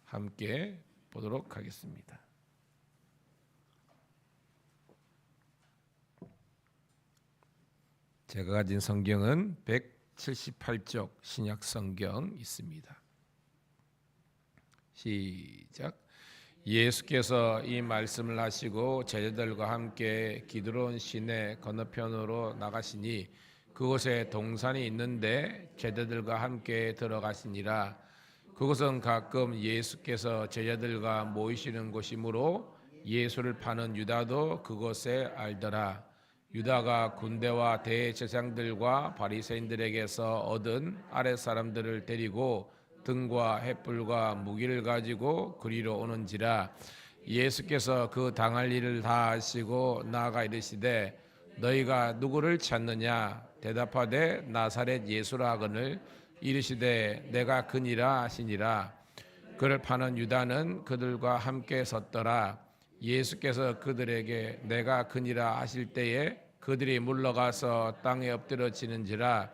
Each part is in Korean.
함께 보도록 하겠습니다. 제가 가진 성경은 178쪽 신약 성경 있습니다. 시작. 예수께서 이 말씀을 하시고 제자들과 함께 기드론 시내 건너편으로 나가시니 그곳에 동산이 있는데 제자들과 함께 들어가시니라. 그곳은 가끔 예수께서 제자들과 모이시는 곳이므로 예수를 파는 유다도 그곳에 알더라. 유다가 군대와 대제사장들과 바리새인들에게서 얻은 아랫사람들을 데리고 등과 횃불과 무기를 가지고 그리로 오는지라. 예수께서 그 당할 일을 다 아시고 나아가 이르시되 너희가 누구를 찾느냐? 대답하되 나사렛 예수라 하거늘 이르시되 내가 그니라 하시니라. 그를 파는 유다는 그들과 함께 섰더라. 예수께서 그들에게 내가 그니라 하실 때에 그들이 물러가서 땅에 엎드러지는지라.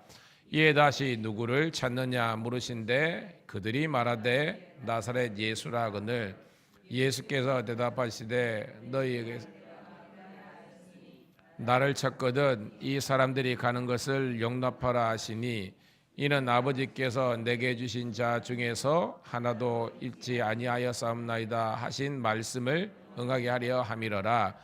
이에 다시 누구를 찾느냐 물으신데 그들이 말하되 나사렛 예수라 하거늘 예수께서 대답하시되 너희에게 나를 찾거든 이 사람들이 가는 것을 용납하라 하시니 이는 아버지께서 내게 주신 자 중에서 하나도 잃지 아니하였사옵나이다 하신 말씀을 응하게 하려 함이러라.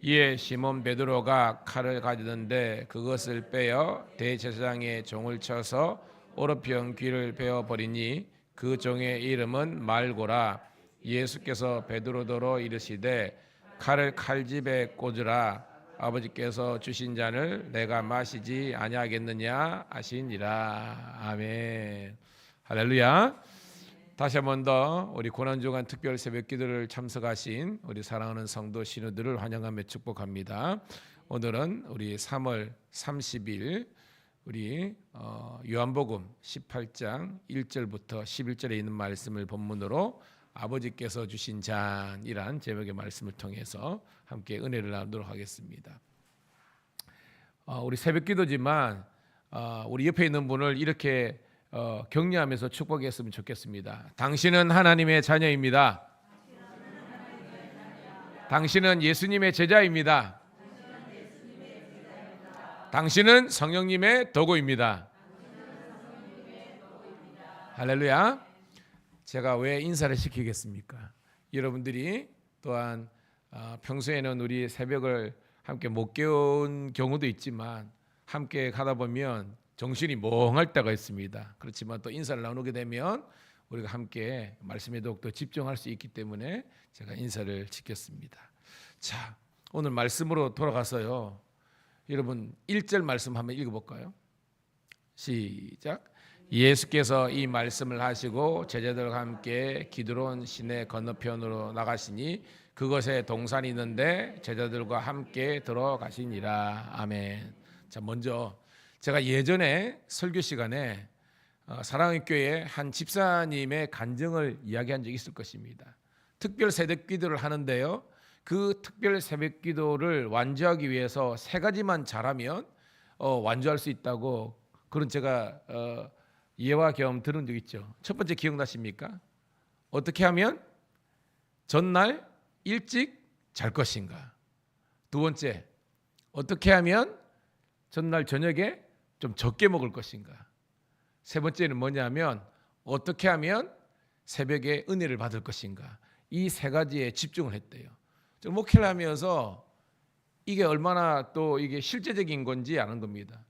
이에 시몬 베드로가 칼을 가지는데 그것을 빼어 대제사장의 종을 쳐서 오른편 귀를 베어 버리니 그 종의 이름은 말고라. 예수께서 베드로더러 이르시되 칼을 칼집에 꽂으라. 아버지께서 주신 잔을 내가 마시지 아니하겠느냐 하시니라. 아멘. 할렐루야. 다시 한 번 더 우리 고난주간 특별 새벽기도를 참석하신 우리 사랑하는 성도 신우들을 환영하며 축복합니다. 오늘은 우리 3월 30일 우리 요한복음 18장 1절부터 11절에 있는 말씀을 본문으로 아버지께서 주신 잔이란 제목의 말씀을 통해서 함께 은혜를 나누도록 하겠습니다. 우리 새벽기도지만 우리 옆에 있는 분을 이렇게 격려하면서 축복했으면 좋겠습니다. 당신은 하나님의 자녀입니다. 당신은 예수님의 제자입니다. 당신은 성령님의 도구입니다. 할렐루야. 제가 왜 인사를 시키겠습니까? 여러분들이 또한 평소에는 우리 새벽을 함께 못 깨운 경우도 있지만 함께 가다 보면 정신이 멍할 때가 있습니다. 그렇지만 또 인사를 나누게 되면 우리가 함께 말씀에 더욱더 집중할 수 있기 때문에 제가 인사를 지켰습니다. 자, 오늘 말씀으로 돌아가서요. 여러분 1절 말씀 한번 읽어볼까요? 시작. 예수께서 이 말씀을 하시고 제자들과 함께 기드론 시내 건너편으로 나가시니 그것에 동산이 있는데 제자들과 함께 들어가시니라. 아멘. 자, 먼저 제가 예전에 설교 시간에 사랑의 교회 한 집사님의 간증을 이야기한 적이 있을 것입니다. 특별 새벽 기도를 하는데요. 그 특별 새벽 기도를 완주하기 위해서 세 가지만 잘하면 완주할 수 있다고 그런 제가 예와 경험 들은 적 있죠. 첫 번째 기억나십니까? 어떻게 하면 전날 일찍 잘 것인가? 두 번째, 어떻게 하면 전날 저녁에 좀 적게 먹을 것인가? 세 번째는 뭐냐면 어떻게 하면 새벽에 은혜를 받을 것인가? 이 세 가지에 집중을 했대요. 목회를 하면서 이게 얼마나 또 이게 실제적인 건지 아는 겁니다.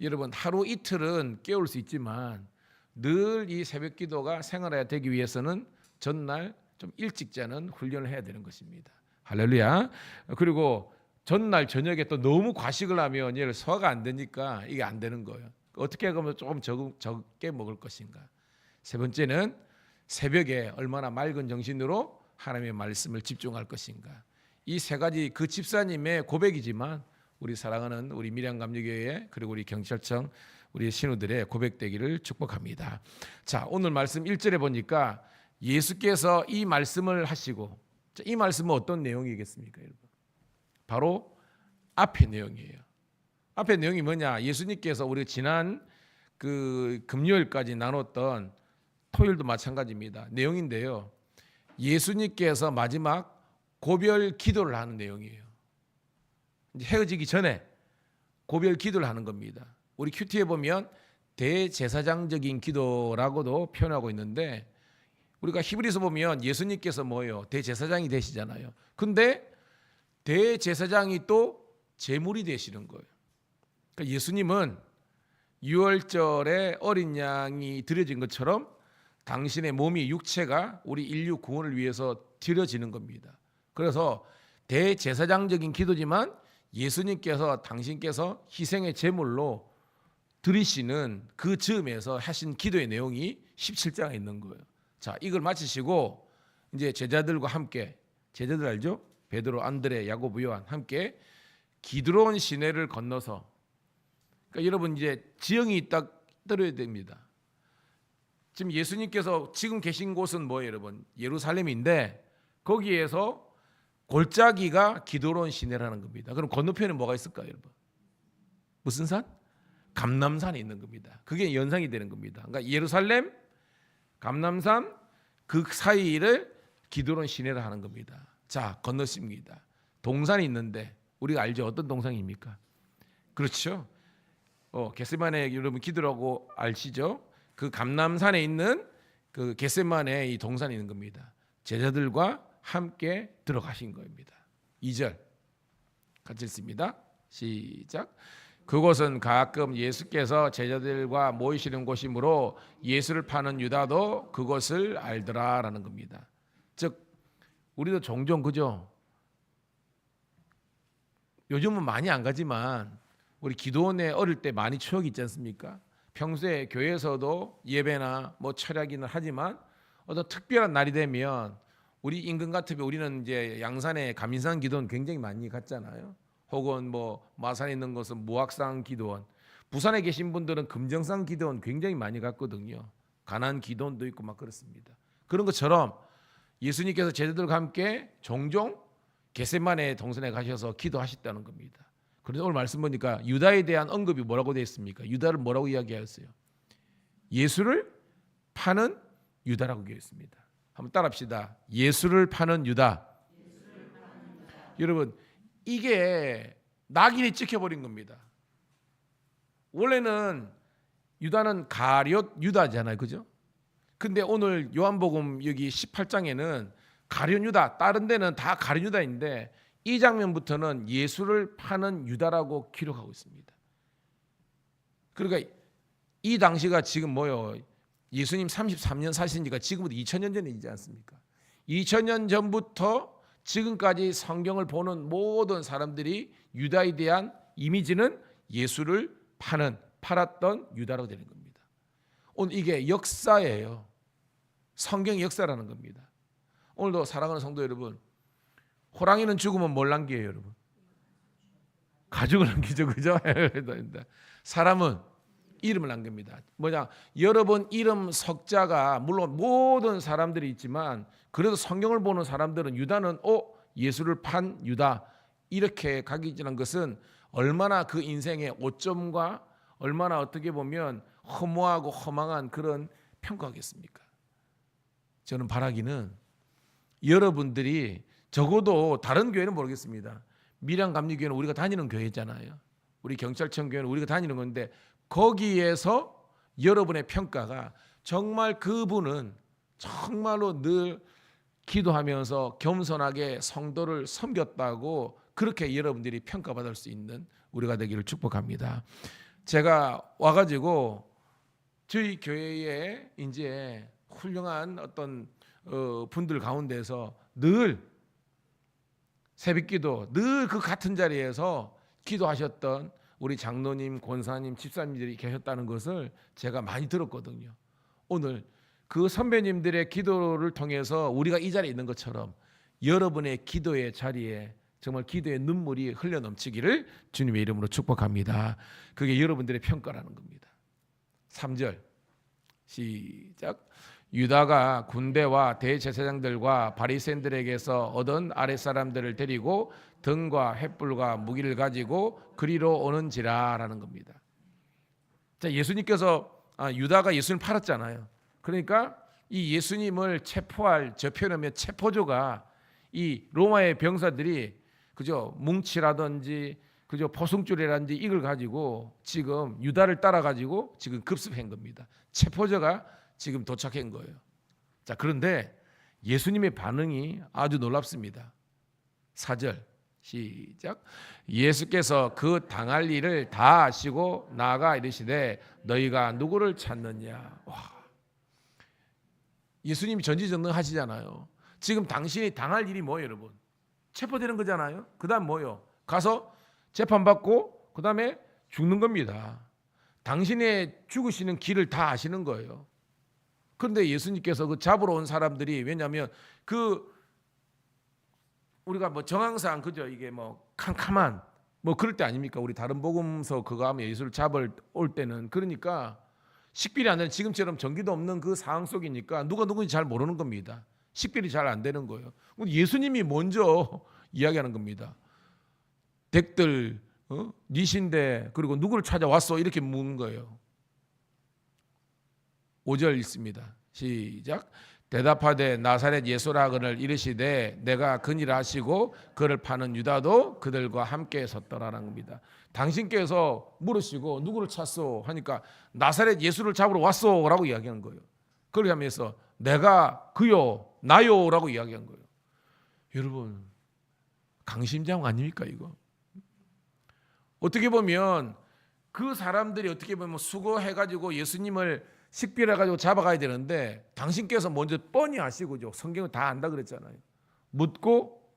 여러분 하루 이틀은 깨울 수 있지만 늘 이 새벽 기도가 생활해야 되기 위해서는 전날 좀 일찍 자는 훈련을 해야 되는 것입니다. 할렐루야. 그리고 전날 저녁에 또 너무 과식을 하면 얘를 소화가 안 되니까 이게 안 되는 거예요. 어떻게 하면 조금 적게 먹을 것인가. 세 번째는 새벽에 얼마나 맑은 정신으로 하나님의 말씀을 집중할 것인가. 이 세 가지 그 집사님의 고백이지만 우리 사랑하는 우리 밀양감리교회 그리고 우리 경찰청 우리 신우들의 고백되기를 축복합니다. 자, 오늘 말씀 1절에 보니까 예수께서 이 말씀을 하시고, 이 말씀은 어떤 내용이겠습니까, 여러분? 바로 앞의 내용이에요. 앞의 내용이 뭐냐? 예수님께서 우리 지난 그 금요일까지 나눴던 토요일도 마찬가지입니다. 내용인데요. 예수님께서 마지막 고별 기도를 하는 내용이에요. 이제 헤어지기 전에 고별 기도를 하는 겁니다. 우리 큐티에 보면 대제사장적인 기도라고도 표현하고 있는데 우리가 히브리서 보면 예수님께서 뭐예요? 대제사장이 되시잖아요. 근데 대제사장이 또 제물이 되시는 거예요. 그러니까 예수님은 유월절에 어린 양이 드려진 것처럼 당신의 몸이 육체가 우리 인류 구원을 위해서 드려지는 겁니다. 그래서 대제사장적인 기도지만 예수님께서 당신께서 희생의 제물로 드리시는 그 즈음에서 하신 기도의 내용이 17장에 있는 거예요. 자, 이걸 마치시고 이제 제자들과 함께, 제자들 알죠? 베드로, 안드레, 야고보, 요한 함께 기드론 시내를 건너서, 그러니까 여러분 이제 지형이 딱 떨어야 됩니다. 지금 예수님께서 지금 계신 곳은 뭐예요, 여러분? 예루살렘인데 거기에서 골짜기가 기드론 시내라는 겁니다. 그럼 건너편에 뭐가 있을까요, 여러분? 무슨 산? 감람산이 있는 겁니다. 그게 연상이 되는 겁니다. 그러니까 예루살렘, 감람산 그 사이를 기드론 시내라 하는 겁니다. 자, 건너십니다. 동산이 있는데 우리가 알죠? 어떤 동산입니까? 그렇죠. 겟세마네 여러분 기도라고 아시죠? 그 감람산에 있는 그 겟세마네 이 동산이 있는 겁니다. 제자들과 함께 들어가신 겁니다. 2절 같이 읽습니다. 시작. 그곳은 가끔 예수께서 제자들과 모이시는 곳이므로 예수를 파는 유다도 그것을 알더라라는 겁니다. 즉 우리도 종종 그죠? 요즘은 많이 안 가지만 우리 기도원에 어릴 때 많이 추억이 있지 않습니까? 평소에 교회에서도 예배나 뭐 철야기는 하지만 어떤 특별한 날이 되면 우리 인근 같으면 우리는 이제 양산에 감인산 기도원 굉장히 많이 갔잖아요. 혹은 뭐 마산에 있는 것은 무학산 기도원, 부산에 계신 분들은 금정산 기도원 굉장히 많이 갔거든요. 가난 기도원도 있고 막 그렇습니다. 그런 것처럼 예수님께서 제자들과 함께 종종 겟세마네 동산에 가셔서 기도하셨다는 겁니다. 그런데 오늘 말씀 보니까 유다에 대한 언급이 뭐라고 되어 있습니까? 유다를 뭐라고 이야기하였어요? 예수를 파는 유다라고 되어 있습니다. 한번 따라합시다. 예수를 파는 유다. 여러분 이게 낙인이 찍혀버린 겁니다. 원래는 유다는 가룟 유다잖아요, 그죠? 근데 오늘 요한복음 여기 18장에는 가룟 유다, 다른 데는 다 가룟 유다인데 이 장면부터는 예수를 파는 유다라고 기록하고 있습니다. 그러니까 이 당시가 지금 뭐요? 예수님 33년 사시니까 지금부터 2000년 전이지 않습니까? 2000년 전부터 지금까지 성경을 보는 모든 사람들이 유다에 대한 이미지는 예수를 팔았던 유다라고 되는 겁니다. 오늘 이게 역사예요. 성경의 역사라는 겁니다. 오늘도 사랑하는 성도 여러분, 호랑이는 죽으면 뭘 남겨요, 여러분? 가죽을 남기죠, 그죠? 사람은 이름을 남깁니다. 뭐냐? 여러분 이름 석자가 물론 모든 사람들이 있지만 그래도 성경을 보는 사람들은 유다는 예수를 판 유다 이렇게 각인하는 것은 얼마나 그 인생의 오점과 얼마나 어떻게 보면 허무하고 허망한 그런 평가겠습니까? 저는 바라기는 여러분들이 적어도 다른 교회는 모르겠습니다. 밀양감리교회는 우리가 다니는 교회잖아요. 우리 경찰청 교회는 우리가 다니는 건데 거기에서 여러분의 평가가 정말 그분은 정말로 늘 기도하면서 겸손하게 성도를 섬겼다고 그렇게 여러분들이 평가받을 수 있는 우리가 되기를 축복합니다. 제가 와가지고 저희 교회에 이제 훌륭한 어떤 분들 가운데서 늘 새벽기도 늘 그 같은 자리에서 기도하셨던 우리 장로님, 권사님, 집사님들이 계셨다는 것을 제가 많이 들었거든요. 오늘 그 선배님들의 기도를 통해서 우리가 이 자리에 있는 것처럼 여러분의 기도의 자리에 정말 기도의 눈물이 흘러넘치기를 주님의 이름으로 축복합니다. 그게 여러분들의 평가라는 겁니다. 3절 시작. 유다가 군대와 대제사장들과 바리새인들에게서 얻은 아랫사람들을 데리고 등과 횃불과 무기를 가지고 그리로 오는지라라는 겁니다. 자, 예수님께서 유다가 예수님을 팔았잖아요. 그러니까 이 예수님을 체포할, 저 표현하면 체포조가 이 로마의 병사들이 그죠, 뭉치라든지 그죠, 포승줄이라든지 이걸 가지고 지금 유다를 따라 가지고 지금 급습한 겁니다. 체포조가 지금 도착한 거예요. 자, 그런데 예수님의 반응이 아주 놀랍습니다. 4절 시작. 예수께서 그 당할 일을 다 아시고 나아가 이르시되 너희가 누구를 찾느냐. 와, 예수님이 전지전능하시잖아요. 지금 당신이 당할 일이 뭐예요, 여러분? 체포되는 거잖아요. 그 다음 뭐예요? 가서 재판받고 그 다음에 죽는 겁니다. 당신의 죽으시는 길을 다 아시는 거예요. 그런데 예수님께서 그 잡으러 온 사람들이, 왜냐하면 그 우리가 뭐 정황상 그죠, 이게 뭐 캄캄한 뭐 그럴 때 아닙니까? 우리 다른 복음서 그거 하면 예수를 잡을 올 때는, 그러니까 식별이 안 되는, 지금처럼 전기도 없는 그 상황 속이니까 누가 누군지 잘 모르는 겁니다. 식별이 잘 안 되는 거예요. 예수님이 먼저 이야기하는 겁니다. 댁들 니신데 그리고 누구를 찾아왔어 이렇게 묻는 거예요. 5절 있습니다. 시작. 대답하되 나사렛 예수라 그를 이르시되 내가 그니라 하시고 그를 파는 유다도 그들과 함께 섰더라는 겁니다. 당신께서 물으시고 누구를 찾소 하니까 나사렛 예수를 잡으러 왔소 라고 이야기한 거예요. 그렇게 하면서 내가 그요 나요 라고 이야기한 거예요. 여러분, 강심장 아닙니까 이거? 어떻게 보면 그 사람들이 어떻게 보면 수고해가지고 예수님을 식별해가지고 잡아가야 되는데 당신께서 먼저 뻔히 아시고죠. 성경은 다 안다 그랬잖아요. 묻고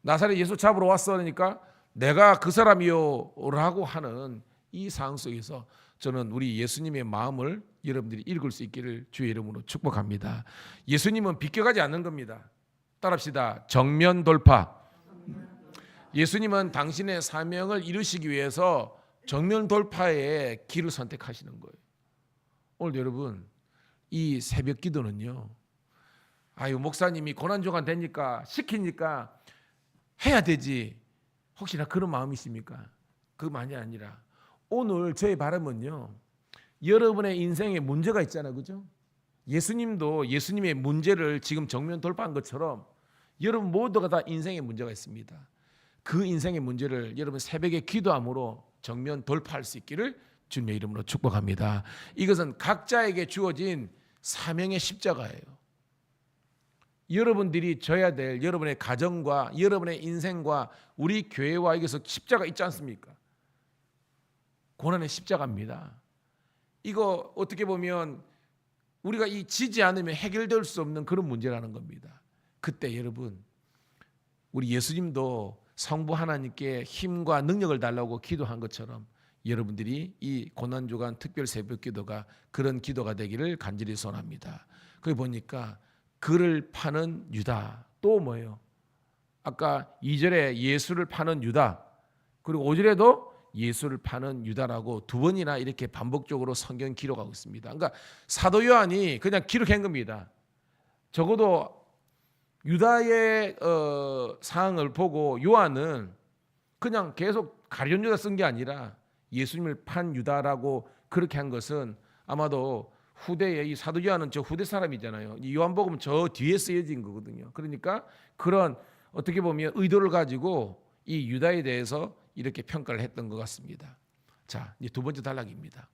나사렛 예수 잡으러 왔어 그러니까 내가 그 사람이요 라고 하는 이 상황 속에서 저는 우리 예수님의 마음을 여러분들이 읽을 수 있기를 주의 이름으로 축복합니다. 예수님은 비껴가지 않는 겁니다. 따라합시다. 정면 돌파. 예수님은 당신의 사명을 이루시기 위해서 정면 돌파의 길을 선택하시는 거예요. 오늘 여러분, 이 새벽 기도는요, 아유 목사님이 고난주간 되니까 시키니까 해야 되지, 혹시나 그런 마음이십니까? 그만이 아니라 오늘 저의 바람은요, 여러분의 인생에 문제가 있잖아요, 그죠? 예수님도 예수님의 문제를 지금 정면 돌파한 것처럼 여러분 모두가 다 인생에 문제가 있습니다. 그 인생의 문제를 여러분 새벽에 기도함으로 정면 돌파할 수 있기를 주님의 이름으로 축복합니다. 이것은 각자에게 주어진 사명의 십자가예요. 여러분들이 져야 될 여러분의 가정과 여러분의 인생과 우리 교회와 여기서 십자가 있지 않습니까? 고난의 십자가입니다. 이거 어떻게 보면 우리가 이 지지 않으면 해결될 수 없는 그런 문제라는 겁니다. 그때 여러분, 우리 예수님도 성부 하나님께 힘과 능력을 달라고 기도한 것처럼 여러분들이 이 고난주간 특별 새벽 기도가 그런 기도가 되기를 간절히 소원합니다. 거기 보니까 그를 파는 유다, 또 뭐예요? 아까 2절에 예수를 파는 유다, 그리고 5절에도 예수를 파는 유다라고 두 번이나 이렇게 반복적으로 성경 기록하고 있습니다. 그러니까 사도 요한이 그냥 기록한 겁니다. 적어도 유다의 상황을 보고 요한은 그냥 계속 가룟 유다 쓴 게 아니라 예수님을 판 유다라고 그렇게 한 것은 아마도 후대에, 이 사도 요한은 저 후대 사람이잖아요. 이 요한복음은 저 뒤에 쓰여진 거거든요. 그러니까 그런 어떻게 보면 의도를 가지고 이 유다에 대해서 이렇게 평가를 했던 것 같습니다. 자, 이제 두 번째 단락입니다.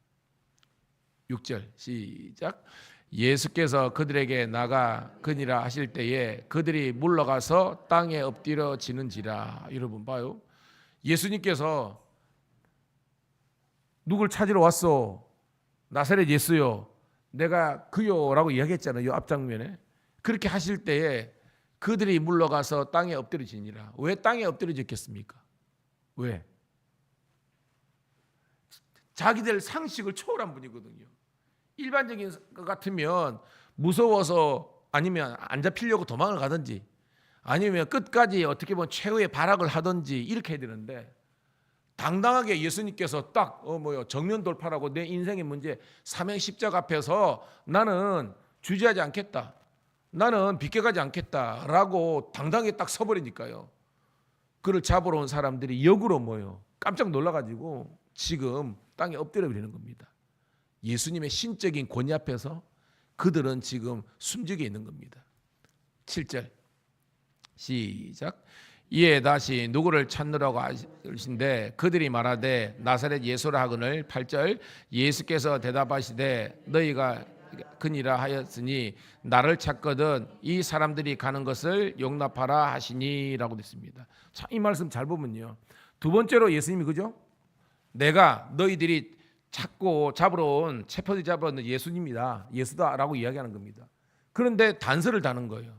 6절 시작. 예수께서 그들에게 나가 그니라 하실 때에 그들이 물러가서 땅에 엎드려지는지라. 여러분 봐요. 예수님께서 누굴 찾으러 왔어? 나사렛 예수요. 내가 그요 라고 이야기했잖아요. 앞장면에. 그렇게 하실 때에 그들이 물러가서 땅에 엎드려지니라. 왜 땅에 엎드려졌겠습니까? 왜? 자기들 상식을 초월한 분이거든요. 일반적인 것 같으면 무서워서 아니면 안 잡히려고 도망을 가든지 아니면 끝까지 어떻게 보면 최후의 발악을 하든지 이렇게 해야 되는데, 당당하게 예수님께서 딱 정면 돌파라고 내 인생의 문제 사명 십자가 앞에서 나는 주저하지 않겠다, 나는 비껴가지 않겠다라고 당당하게 딱 서버리니까요. 그를 잡으러 온 사람들이 역으로 깜짝 놀라가지고 지금 땅에 엎드려 버리는 겁니다. 예수님의 신적인 권위 앞에서 그들은 지금 숨지게 있는 겁니다. 7절 시작. 이에 다시 누구를 찾느라고 하신데 그들이 말하되 나사렛 예수라 하거늘. 8절 예수께서 대답하시되 너희가 그니라 하였으니 나를 찾거든 이 사람들이 가는 것을 용납하라 하시니라고 됐습니다. 참 이 말씀 잘 보면요, 두 번째로 예수님이 그죠? 내가 너희들이 찾고 잡으러 온 체포들 잡으러 온 예수님이다, 예수다라고 이야기하는 겁니다. 그런데 단서를 다는 거예요.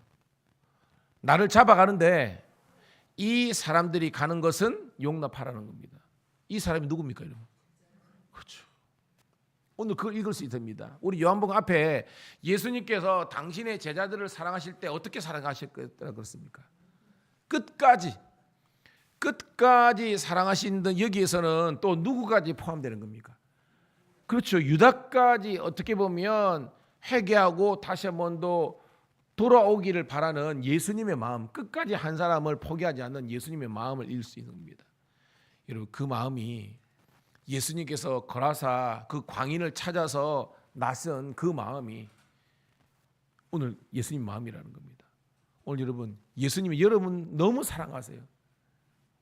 나를 잡아가는데 이 사람들이 가는 것은 용납하라는 겁니다. 이 사람이 누굽니까, 여러분? 그렇죠. 오늘 그걸 읽을 수 있습니다. 우리 요한복음 앞에 예수님께서 당신의 제자들을 사랑하실 때 어떻게 사랑하실 거라 그렇습니까? 끝까지 사랑하시는, 여기에서는 또 누구까지 포함되는 겁니까? 그렇죠. 유다까지 어떻게 보면 회개하고 다시 한 번 더 돌아오기를 바라는 예수님의 마음, 끝까지 한 사람을 포기하지 않는 예수님의 마음을 읽을 수 있는 겁니다. 여러분, 그 마음이 예수님께서 거라사 그 광인을 찾아서 나선 그 마음이 오늘 예수님 마음이라는 겁니다. 오늘 여러분, 예수님이 여러분 너무 사랑하세요.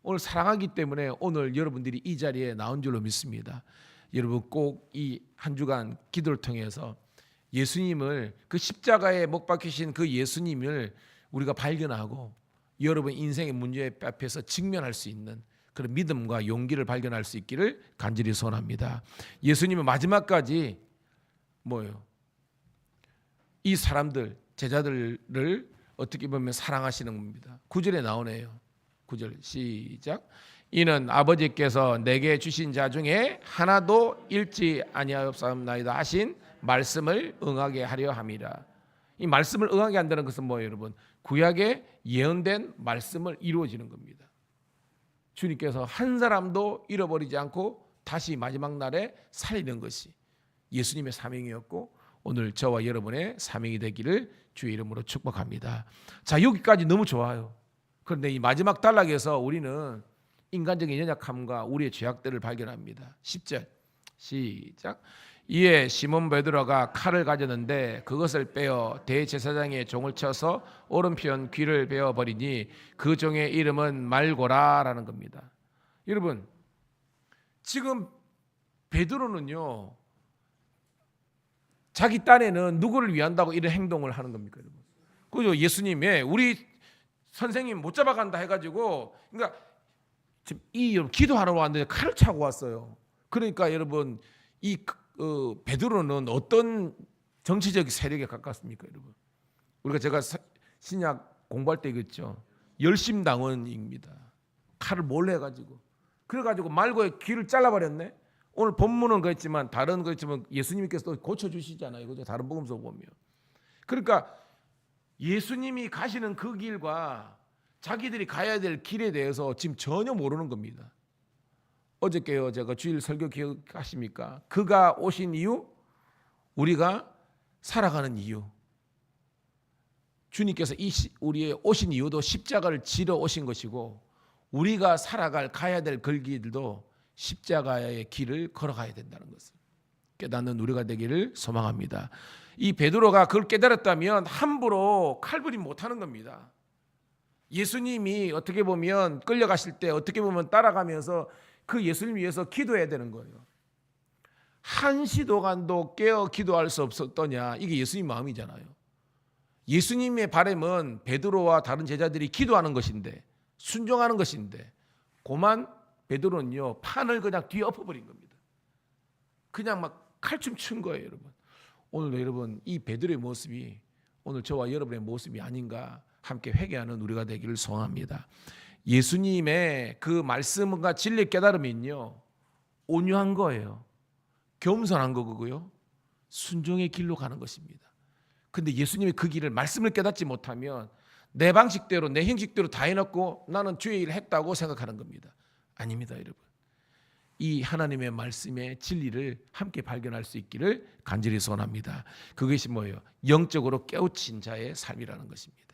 오늘 사랑하기 때문에 오늘 여러분들이 이 자리에 나온 줄로 믿습니다. 여러분 꼭 이 한 주간 기도를 통해서 예수님을, 그 십자가에 못 박히신 그 예수님을 우리가 발견하고 여러분 인생의 문제 앞에서 직면할 수 있는 그런 믿음과 용기를 발견할 수 있기를 간절히 소원합니다. 예수님은 마지막까지 뭐예요? 이 사람들, 제자들을 어떻게 보면 사랑하시는 겁니다. 9절에 나오네요. 9절 시작. 이는 아버지께서 내게 주신 자 중에 하나도 잃지 아니하옵사옵나이다 하신 말씀을 응하게 하려 함이라. 이 말씀을 응하게 한다는 것은 뭐예요, 여러분? 구약에 예언된 말씀을 이루어지는 겁니다. 주님께서 한 사람도 잃어버리지 않고 다시 마지막 날에 살리는 것이 예수님의 사명이었고 오늘 저와 여러분의 사명이 되기를 주의 이름으로 축복합니다. 자, 여기까지 너무 좋아요. 그런데 이 마지막 단락에서 우리는 인간적인 연약함과 우리의 죄악들을 발견합니다. 10절 시작. 이에 시몬 베드로가 칼을 가졌는데 그것을 빼어 대제사장의 종을 쳐서 오른편 귀를 베어 버리니 그 종의 이름은 말고라라는 겁니다. 여러분, 지금 베드로는요, 자기 딴에는 누구를 위한다고 이런 행동을 하는 겁니까, 여러분? 그죠? 예수님의 우리 선생님 못 잡아간다 해가지고, 그러니까 지금 이 기도하러 왔는데 칼을 차고 왔어요. 그러니까 여러분, 이 베드로는 어떤 정치적 세력에 가깝습니까, 여러분? 우리가 제가 신약 공부할 때 그랬죠. 열심당원입니다. 칼을 몰래 해가지고, 그래가지고 말고의 귀를 잘라버렸네. 오늘 본문은 그랬지만 다른 거였지만 예수님께서 또 고쳐주시잖아요, 그죠? 다른 복음서 보면. 그러니까 예수님이 가시는 그 길과 자기들이 가야 될 길에 대해서 지금 전혀 모르는 겁니다. 어저께요, 제가 주일 설교 기억하십니까? 그가 오신 이유, 우리가 살아가는 이유. 주님께서 우리의 오신 이유도 십자가를 지러 오신 것이고 우리가 살아갈, 가야 될 그 길들도 십자가의 길을 걸어가야 된다는 것을 깨닫는 우리가 되기를 소망합니다. 이 베드로가 그걸 깨달았다면 함부로 칼부림 못하는 겁니다. 예수님이 어떻게 보면 끌려가실 때 어떻게 보면 따라가면서 그 예수님 위해서 기도해야 되는 거예요. 한 시도간도 깨어 기도할 수 없었더냐, 이게 예수님 마음이잖아요. 예수님의 바람은 베드로와 다른 제자들이 기도하는 것인데, 순종하는 것인데, 고만 베드로는요 판을 그냥 뒤에 엎어버린 겁니다. 그냥 막 칼춤 춘 거예요, 여러분. 오늘도 여러분 이 베드로의 모습이 오늘 저와 여러분의 모습이 아닌가, 함께 회개하는 우리가 되기를 소원합니다. 예수님의 그 말씀과 진리 깨달음은요 온유한 거예요. 겸손한 거고요. 순종의 길로 가는 것입니다. 근데 예수님이 그 길을, 말씀을 깨닫지 못하면 내 방식대로 내 형식대로 다 해놓고 나는 주의 일을 했다고 생각하는 겁니다. 아닙니다, 여러분. 이 하나님의 말씀의 진리를 함께 발견할 수 있기를 간절히 소원합니다. 그것이 뭐예요? 영적으로 깨우친 자의 삶이라는 것입니다.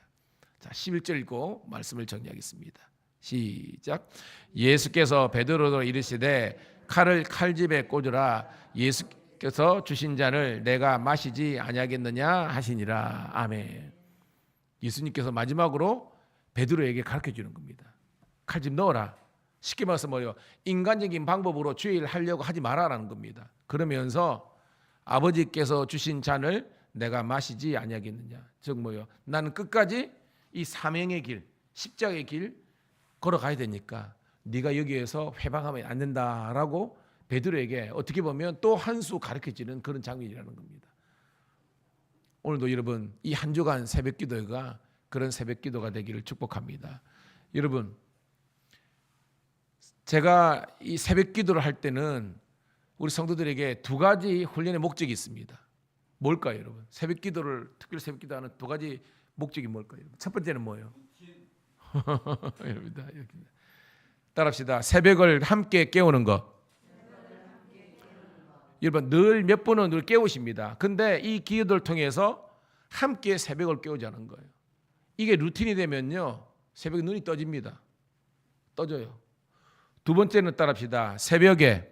자, 11절 읽고 말씀을 정리하겠습니다. 시작. 예수께서 베드로로 이르시되 칼을 칼집에 꽂으라. 아버지께서 주신 잔을 내가 마시지 아니하겠느냐 하시니라. 아멘. 예수님께서 마지막으로 베드로에게 가르쳐 주는 겁니다. 칼 좀 넣어라. 쉽게 말해서 뭐예요? 인간적인 방법으로 주의를 하려고 하지 마라라는 겁니다. 그러면서 아버지께서 주신 잔을 내가 마시지 아니하겠느냐. 즉 뭐예요? 나는 끝까지 이 사명의 길, 십자가의 길 걸어가야 되니까 네가 여기에서 회방하면 안 된다라고 베드로에게 어떻게 보면 또 한 수 가르쳐주는 그런 장면이라는 겁니다. 오늘도 여러분 이 한 주간 새벽기도가 그런 새벽기도가 되기를 축복합니다. 여러분 제가 이 새벽기도를 할 때는 우리 성도들에게 두 가지 훈련의 목적이 있습니다. 뭘까요, 여러분? 새벽기도를 특별히 새벽기도하는 두 가지 목적이 뭘까요? 첫 번째는 뭐예요? 여러분들 따라합시다. 새벽을 함께 깨우는 것. 여러분 늘 몇 번은 늘 깨우십니다. 근데 이 기도를 통해서 함께 새벽을 깨우자는 거예요. 이게 루틴이 되면요 새벽에 눈이 떠집니다. 떠져요. 두 번째는 따라합시다. 새벽에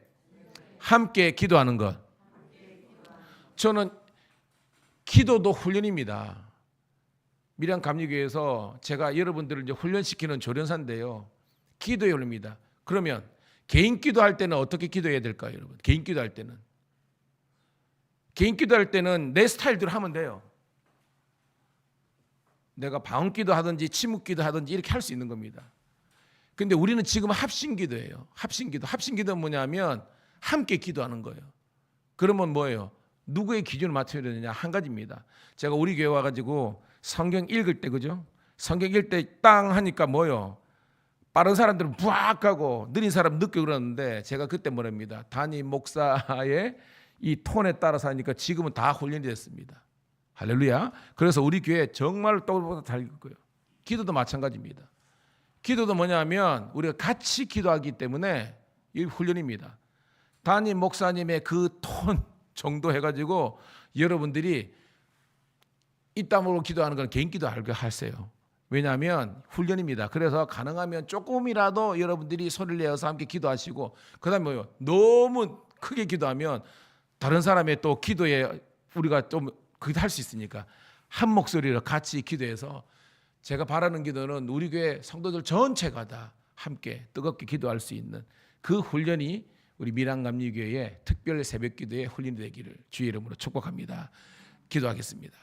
함께 기도하는 것. 저는 기도도 훈련입니다. 미량 감리교회에서 제가 여러분들을 이제 훈련시키는 조련사인데요. 기도의 훈련입니다. 그러면 개인 기도할 때는 어떻게 기도해야 될까요, 여러분? 개인 기도할 때는 내 스타일대로 하면 돼요. 내가 방언기도 하든지 침묵기도 하든지 이렇게 할 수 있는 겁니다. 근데 우리는 지금 합심기도예요. 합심기도는 뭐냐면 함께 기도하는 거예요. 그러면 뭐예요? 누구의 기준을 맞춰야 되느냐? 한 가지입니다. 제가 우리 교회 와가지고 성경 읽을 때 그죠? 성경 읽을 때 땅 하니까 뭐예요? 빠른 사람들은 부악 하고 느린 사람 늦게 그러는데 제가 그때 뭐랍니다. 담임 목사의 이 톤에 따라서 하니까 지금은 다 훈련이 됐습니다. 할렐루야. 그래서 우리 교회 정말 또보다 잘 읽고요. 기도도 마찬가지입니다. 기도도 뭐냐면 우리가 같이 기도하기 때문에 이 훈련입니다. 담임 목사님의 그 톤 정도 해가지고 여러분들이 입담으로 기도하는 건 개인 기도 알게 하세요. 왜냐하면 훈련입니다. 그래서 가능하면 조금이라도 여러분들이 소리를 내어서 함께 기도하시고 그다음에 뭐요? 너무 크게 기도하면 다른 사람의 또 기도에 우리가 좀 그게 할 수 있으니까 한 목소리로 같이 기도해서 제가 바라는 기도는 우리 교회 성도들 전체가 다 함께 뜨겁게 기도할 수 있는 그 훈련이 우리 밀양감리교회의 특별 새벽기도의 훈련이 되기를 주의 이름으로 축복합니다. 기도하겠습니다.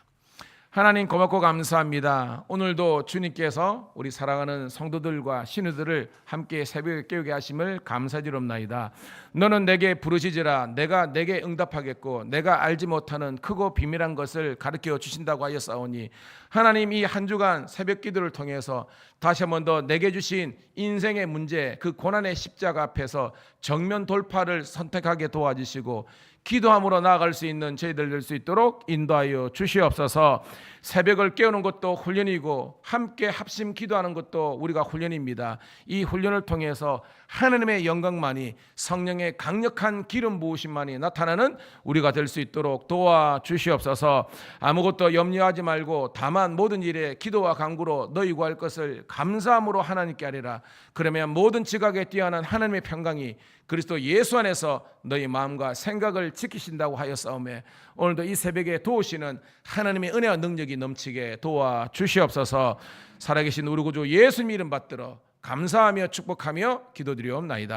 하나님 고맙고 감사합니다. 오늘도 주님께서 우리 사랑하는 성도들과 신우들을 함께 새벽에 깨우게 하심을 감사드리옵나이다. 너는 내게 부르시지라 내가 내게 응답하겠고 내가 알지 못하는 크고 비밀한 것을 가르쳐 주신다고 하였사오니 하나님 이 한 주간 새벽 기도를 통해서 다시 한 번 더 내게 주신 인생의 문제 그 고난의 십자가 앞에서 정면 돌파를 선택하게 도와주시고 기도함으로 나아갈 수 있는 저희들 될 수 있도록 인도하여 주시옵소서. 새벽을 깨우는 것도 훈련이고 함께 합심 기도하는 것도 우리가 훈련입니다. 이 훈련을 통해서 하나님의 영광만이 성령의 강력한 기름 부으심만이 나타나는 우리가 될 수 있도록 도와주시옵소서. 아무것도 염려하지 말고 다만 모든 일에 기도와 간구로 너희 구할 것을 감사함으로 하나님께 하리라. 그러면 모든 지각에 뛰어난 하나님의 평강이 그리스도 예수 안에서 너희 마음과 생각을 지키신다고 하였사오매 오늘도 이 새벽에 도우시는 하나님의 은혜와 능력이 넘치게 도와주시옵소서. 살아계신 우리 구주 예수님 이름 받들어 감사하며 축복하며 기도드리옵나이다.